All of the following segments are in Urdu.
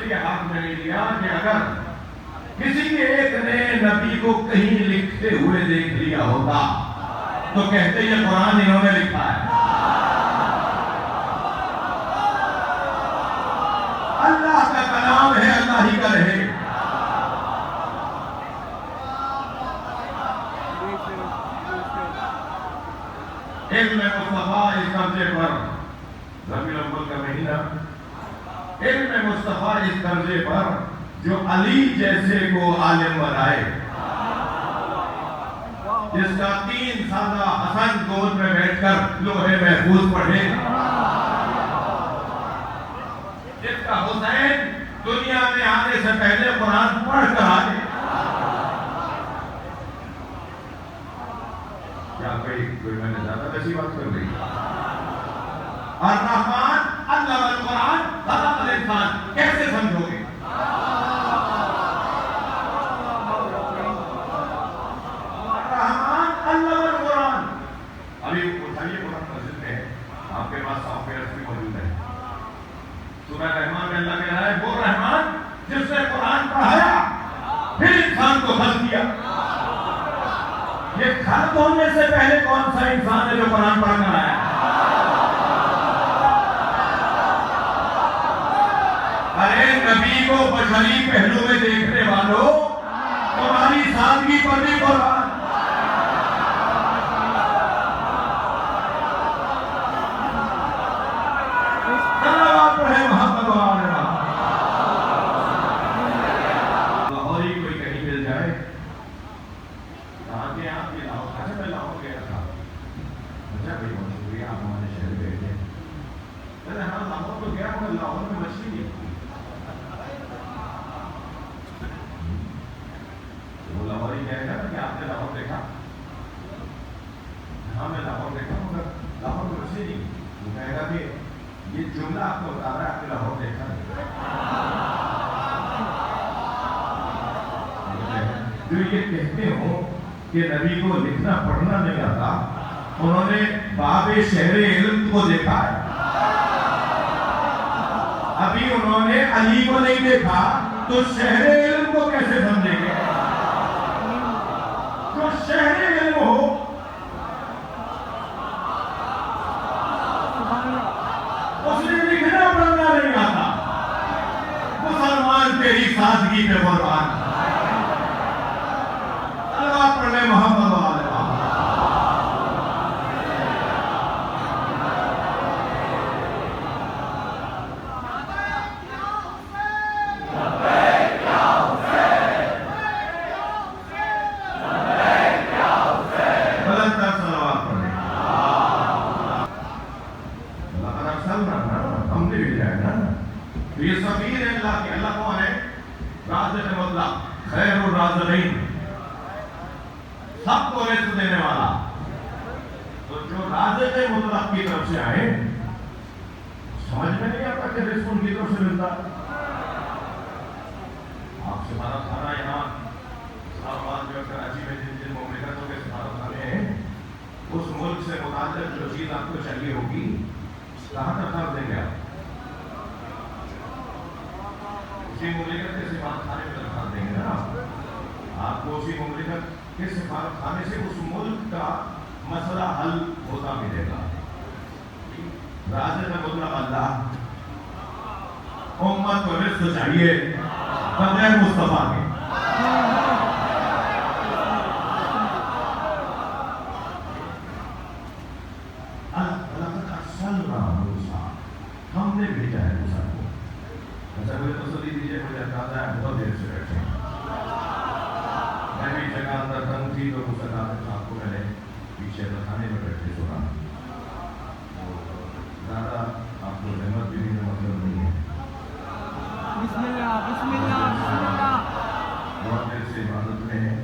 یہ ہاتھ میں نہیں لیا کہ اگر کسی ایک نے نبی کو کہیں لکھتے ہوئے دیکھ لیا ہوتا تو کہتے یہ قرآن انہوں نے لکھا ہے. اللہ کا کلام ہے, اللہ ہی کا رہے. علم مصطفیٰ اس درجے پر, ربیع الاول کا مہینہ, علم مصطفیٰ اس درجے پر جو علی جیسے کو عالم بنائے, جس کا 3 سالہ حسن گود میں بیٹھ کر لوح محفوظ پڑھے, جس کا حسین دنیا میں آنے سے پہلے قرآن پڑھ کر آئے. کیا کوئی میں نے زیادہ ویسی بات کر رہی؟ الرحمن علم القرآن خلق الانسان, کیسے سمجھو گے؟ الرحمن علم القرآن. ابھی اٹھائیے قرآن مسجد میں, آپ کے پاس سافٹ ویئر بھی موجود ہے. سورہ رحمان میں اللہ کہہ رہا ہے وہ رحمان جس نے قرآن پڑھایا پھر انسان کو خلق کیا. یہ خلق ہونے سے پہلے کون سا انسان ہے جو قرآن پڑھ کر آیا؟ ارے نبی کو بشری پہلو میں دیکھنے والوں, تمہاری سادگی پر بھی قرآن. صلوات پڑھے محمد و آل محمد. لاہوری کوئی کہیں مل جائے, کہاں کے آپ کی لاہور؟ اچھا میں لاہور گیا تھا. اچھا بھائی بہت شکریہ, آپ ہمارے شہر گئے تھے. میں ہاں لاہور تو گیا مگر لاہور میں مچھلی نہیں ہوتی. وہ لاہوری کہے گا کہ آپ نے لاہور دیکھا؟ ہاں میں لاہور دیکھا مگر لاہور میں مچھلی نہیں. وہ کہے گا کہ یہ جملہ آپ کو بتا رہا ہے آپ نے لاہور دیکھا نہیں. جو یہ کہتے ہو کہ نبی کو لکھنا پڑھنا نہیں آتا, انہوں نے باب شہر علم کو دیکھا ہے. ابھی انہوں نے علی کو نہیں دیکھا تو شہر علم کو کیسے سمجھیں گے؟ جو شہر علم ہو اس نے لکھنا پڑھنا نہیں آتا. مسلمان تیری سادگی پہ قربان. صلوات پڑھنے محمد و آل محمد. بلندر صلوات پڑھنے. لقد ارسلنا, ہم نے بھیجا ہے نا. تو یہ سفیر ہے اللہ کے. اللہ کون ہے؟ رازق مطلق, خیر الرازقین, سب کو رزق دینے والا. تو جو رازق مطلق کی طرف سے آئے, سمجھ میں نہیں آتا کہ رزق ان کی طرف سے ملتا. آپ سفارت خانہ یہاں اسلام آباد میں کراچی میں جن مملکتوں کے سفارت خانے ہیں, اس ملک سے متعلق جو چیز آپ کو چاہیے ہوگی کہاں تک دیں گے آپ؟ اسی مملکت کے سفارت خانے میں درخواست دیں گے نا. آپ کو اسی مملکت کے سفارت خانے سے اس ملک کا مسئلہ حل ہوتا ملے گا. رازق مطلق اللہ. امت کو رزق چاہیے بغیر مصطفیٰ کے. ہم نے بھیجا ہے موسیٰ کو. اچھا مجھے تسلی دیجیے, مجھے اندازہ ہے بہت دیر سے بیٹھے ہیں. میں بھی جگہ اندر تنگ تھی تو موسیٰ صاحب کو میں نے پیچھے رکھانے میں بیٹھے سنا. زیادہ آپ کو رحمت بھی نہیں مطلب نہیں ہے. بسم اللہ بسم اللہ بسم اللہ. بہت دیر سے عبادت میں ہے.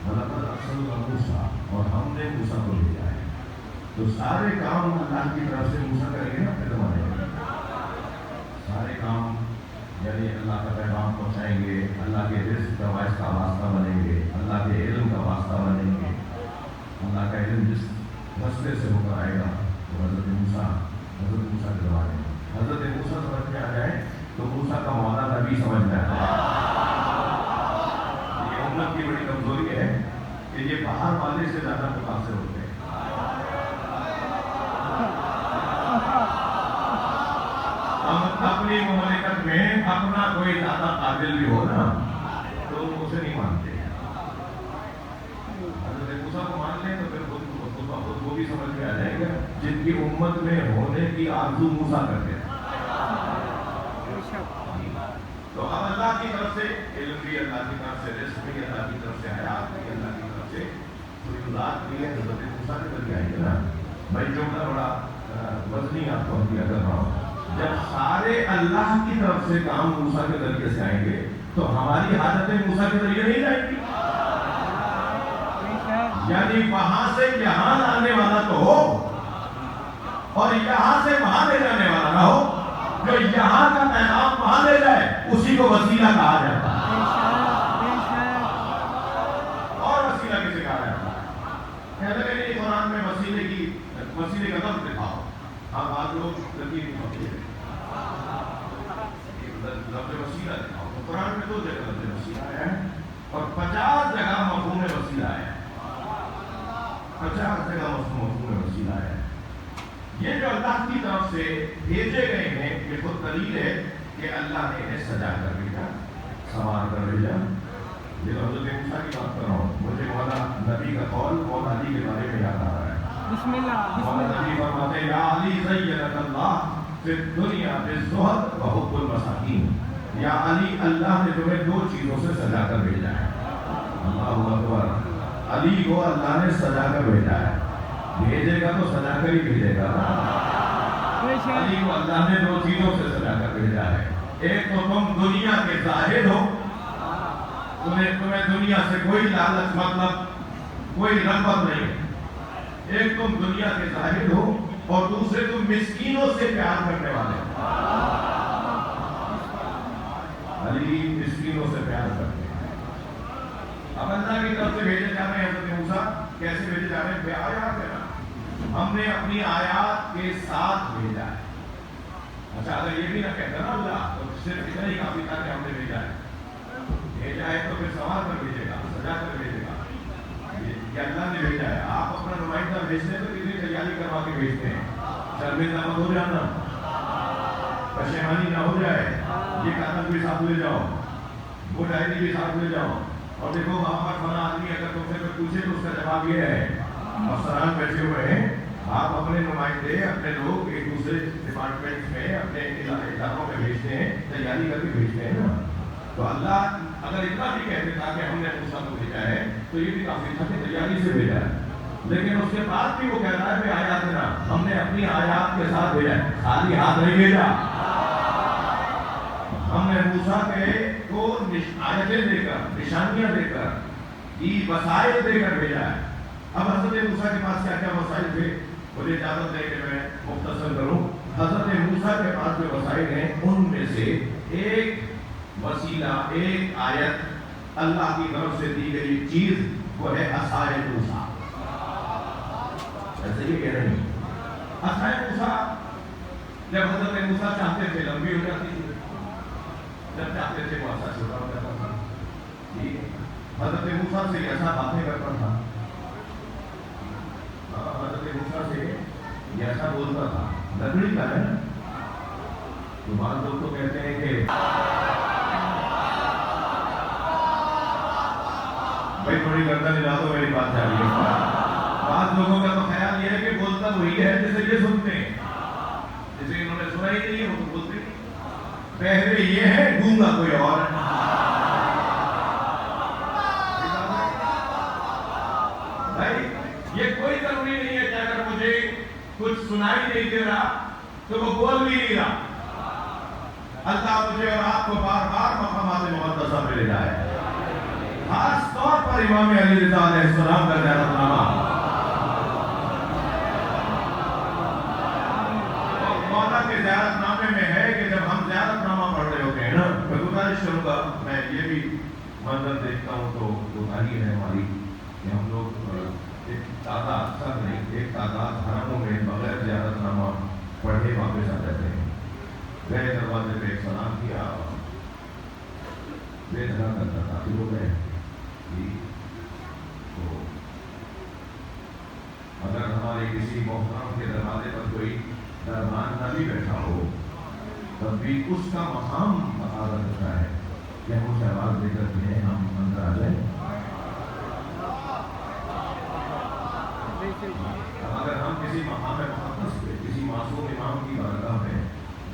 وَلَقَدْ أَرْسَلْنَا مُوسَىٰ, اور ہم نے موسیٰ کو بھیجا ہے. تو سارے کام اللہ کی طرف سے موسیٰ کریں گے نا اپنے زمانے میں. سارے کام یعنی اللہ کا پیغام پہنچائیں گے, اللہ کے رزق کا واسطہ بنیں گے, اللہ کے علم کا واسطہ بنیں گے. اللہ کا علم جس رستے سے ہو کر آئے گا تو حضرت موسیٰ کے زمانے میں. حضرت موسیٰ سمجھ میں آ جائے تو موسیٰ کا مولا نبی کہ یہ باہر والے سے زیادہ متاثر ہوتے ہیں. ہم اپنی مملکت میں اپنا کوئی زیادہ قابل بھی ہو نا تو اسے نہیں مانتے. حضرت موسیٰ کو مان لیں تو پھر خود وہ بھی سمجھ میں آ جائے گا جن کی امت میں ہونے کی آرزو موسیٰ کرتے ہیں. تو اب اللہ کی طرف سے علم بھی, اللہ کی طرف سے رزق بھی, اللہ کی طرف سے حیات بھی, اللہ کی طرف سے کوئی ذات بھی ہے. حضرت موسیٰ کے ذریعے آئیں گے نا. میں جملہ بڑا وزنی آپ کو دیا کر رہا ہوں. جب سارے اللہ کی طرف سے کام موسیٰ کے ذریعے سے آئیں گے تو ہماری حاجتیں موسیٰ کے ذریعے نہیں جائیں گی. یعنی وہاں سے یہاں لانے والا تو ہو اور یہاں سے وہاں لے جانے والا نہ ہو. جو یہاں کا پیغام وہاں لے جائے اسی کو وسیلہ کہا جاتا ہے. اور وسیلہ کسے کہا جاتا ہے؟ کہتے ہیں کہ قرآن میں وسیلے کا لفظ دکھاؤ. ہاں بعض لوگ لفظ وسیلہ دکھاؤ. تو قرآن میں 2 جگہ لفظ وسیلہ ہے اور 50 جگہ مفہوم وسیلہ ہے. 50 جگہ مفہوم وسیلہ ہے. یہ جو اللہ کی طرف سے بھیجے گئے ہیں یہ خود دلیل ہے کہ اللہ نے انہیں سجا کر بھیجا, سنوار کر بھیجا. یہ حضرت موسیٰ کی بات کر رہا ہوں. مجھے مولا نبی کا قول مولا علی کے بارے میں یاد آ رہا ہے. بسم اللہ. مولا نبی فرماتے ہیں یا علی زینک اللہ فی الدنیا بالزہد و حب المساکین. یا علی اللہ نے تمہیں 2 چیزوں سے سجا کر بھیجا ہے. اللہ اکبر. علی کو اللہ نے سجا کر بھیجا ہے. بھیجے گا تو سجا کر ہی بھیجے گا. علی کو اللہ نے 2 چیزوں سے سجا کر بھیجا ہے. ایک تو تم دنیا کے زاہد ہو, تمہیں دنیا سے کوئی لالچ مطلب کوئی رغبت نہیں. ایک تم دنیا کے زاہد ہو اور دوسرے تم مسکینوں سے پیار کرنے والے ہو. علی مسکینوں سے پیار کرتے ہیں. اب اللہ کی طرف سے بھیجے جا رہے ہیں حضرت موسیٰ. کیسے بھیجے جا رہے ہیں؟ بے آیات ہے نا. ہم نے اپنی آیات کے ساتھ بھیجا ہے. اچھا اگر یہ بھی نہ کہتا نا اللہ تو صرف اتنا ہی کافی تھا کہ ہم نے بھیجا ہے. بھیجا ہے تو پھر سوال کر بھیجے گا, سجا کر بھیجے گا. یہ اللہ نے بھیجا ہے. آپ اپنا نمائندہ بھیجتے ہیں تو کتنی تیاری کروا کے بھیجتے ہیں. شرمندہ مت ہو جانا, پشیمانی نہ ہو جائے. یہ کاغذ بھی ساتھ لے جاؤ, وہ ڈائری بھی ساتھ لے جاؤ. اور دیکھو وہاں پر فلاں آدمی اگر تم سے کوئی پوچھے تو اس کا جواب یہ ہے. افسران بیٹھے ہوئے ہیں, آپ اپنے نمائندے اپنے لوگ ایک دوسرے ڈپارٹمنٹ میں اپنے اداروں میں بھیجتے ہیں, تیاری کر کے بھیجتے ہیں نا. تو اللہ اگر اتنا بھی کہتے تھا کہ ہم نے موسیٰ کو بھیجا ہے تو یہ بھی کافی تھا کہ تیاری سے بھیجا ہے. لیکن اس کے بعد بھی وہ کہہ رہا ہے کہ آیات نا ہم نے اپنی آیات کے ساتھ بھیجا ہے, خالی ہاتھ نہیں بھیجا. ہم نے موسیٰ کو آیتیں دے کر, نشانیاں دے کر, وسائل دے کر بھیجا ہے. اب حضرت موسیٰ کے پاس کیا کیا وسائل تھے؟ مجھے اجازت دے کہ میں مختصر کروں. حضرت موسیٰ کے پاس جو وسائل ہیں ان میں سے ایک وسیلہ, ایک آیت اللہ کی طرف سے دی گئی چیز وہ ہے عصائے موسیٰ. ایسے ہی کہہ رہے ہیں عصائے موسیٰ. جب حضرت موسیٰ چاہتے تھے لمبی ہو جاتی تھی, جب چاہتے تھے وہ عصا چھوٹا ہو جاتا تھا. حضرت موسیٰ سے ایسا باتیں کرتا تھا, حضرت موسیٰ سے یہ ایسا بولتا تھا. لکڑی کا ہے نا, تو بعض لوگ تو کہتے ہیں کہ بھائی تھوڑی گردن ہلا دو, میری بات جا رہی ہے. بعض لوگوں کا تو خیال یہ ہے کہ بولتا وہی ہے جیسے یہ سنتے ہیں, جیسے انہوں نے سنا ہی نہیں ہے وہ تو بولتے نہیں. پہلے یہ ہے, گونگا کوئی اور ہے. بھائی یہ کوئی ضروری نہیں ہے کہ اگر مجھے کچھ سنائی نہیں دے رہا تو وہ بول بھی نہیں رہا. اللہ مجھے اور آپ کو بار بار مقامات مقدسہ پہ لے جائے. خاص طور پر امام علی رضا علیہ السلام کا زیارت نامہ. مولا کے زیارت نامے میں ہے کہ جب ہم زیارت نامہ پڑھ رہے ہوتے ہیں نا, میں گزارش کروں گا, میں یہ بھی منظر دیکھتا ہوں تو گزاری ہے ہماری کہ ہم لوگ ایک تعداد سب نہیں, ایک تعداد حرموں میں بغیر زیارت نامہ پڑھے واپس آ جاتے ہیں. گئے دروازے پہ ایک سلام کیا, بے دھڑا کرتا تھا, پھر وہ گئے. تو اگر ہمارے کسی محترم کے دروازے پر کوئی دربان نہ بھی بیٹھا ہو تب بھی اس کا مقام تقاضا کرتا ہے کہ ہم اسے آواز دے کر کے ہم اندر آ جائیں. اگر ہم کسی مقام مقدس پہ کسی معصوم امام کی بارگاہ میں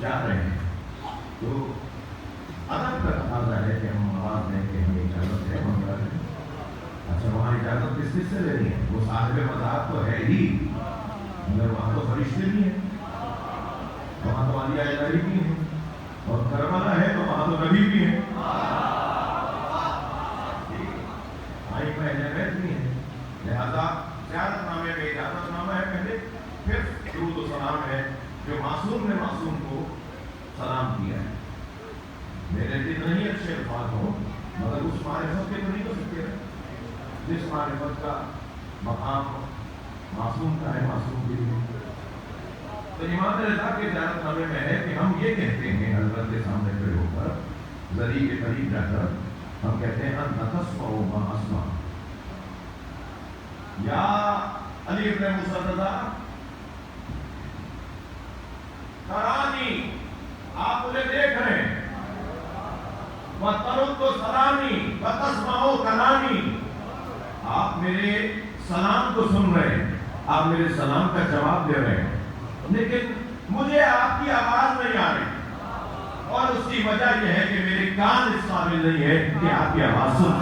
جا رہے ہیں تو ادب کا تقاضا ہے کہ ہم آواز دیں کہ ہمیں اجازت ہے ہم اندر آئیں. اچھا وہاں اجازت کس سے لینی ہے؟ وہ صاحب مذاق تو ہے ہی مگر وہاں تو فرشتے بھی ہیں, وہاں تو عالیہ الہی بھی ہیں, اور کربلا ہے تو وہاں تو نبی بھی ہیں, آئمہ اہل بیت بھی ہیں. لہذا زیارت نامے میں اجازت نامہ ہے پہلے, پھر درود و سلام ہے جو معصوم نے معصوم کو سلام کیا ہے. میرے دل نہیں اچھے الفاظ ہوں مگر اس معرفت کے تو نہیں ہو سکتے جس معرفت کا مقام معصوم کا ہے معصوم کے لیے. تو امام رضا کے زیارت نامے میں ہے کہ ہم یہ کہتے ہیں حضرت کے سامنے کھڑے ہو کر, ذریعے کے قریب جا کر ہم کہتے ہیں انت تسمع ما اسمع. یا علی ابن موسیٰ رضا ترانی, آپ مجھے دیکھ رہے ہیں, وَتَرُدُّ سَلَامِي وَتَسْمَعُ كَلَامِي, آپ میرے سلام کو سن رہے ہیں, آپ میرے سلام کا جواب دے رہے ہیں, لیکن مجھے آپ کی آواز نہیں آ رہی, اور اس کی وجہ یہ ہے کہ میرے کان اس قابل نہیں ہے کہ آپ کی آواز سن.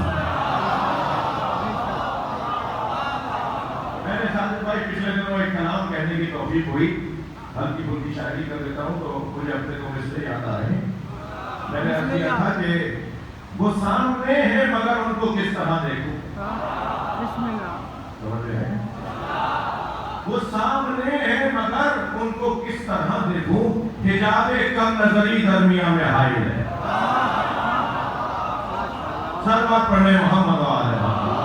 میں نے ساجد بھائی پچھلے دنوں ایک کلام کہنے کی توفیق ہوئی, ہلکی پھلکی شاعری کر دیتا ہوں تو مجھے اپنے کو اس سے یاد آ رہے ہیں. میں نے عرض کیا تھا کہ وہ سامنے ہیں مگر ان کو کس طرح دیکھوں. بسم اللہ. سمجھ رہے ہیں؟ وہ سامنے ہیں مگر ان کو کس طرح دیکھوں, حجاب کم نظری درمیان میں حائل ہے. سلوات پڑھنے محمد و آلہ محمد.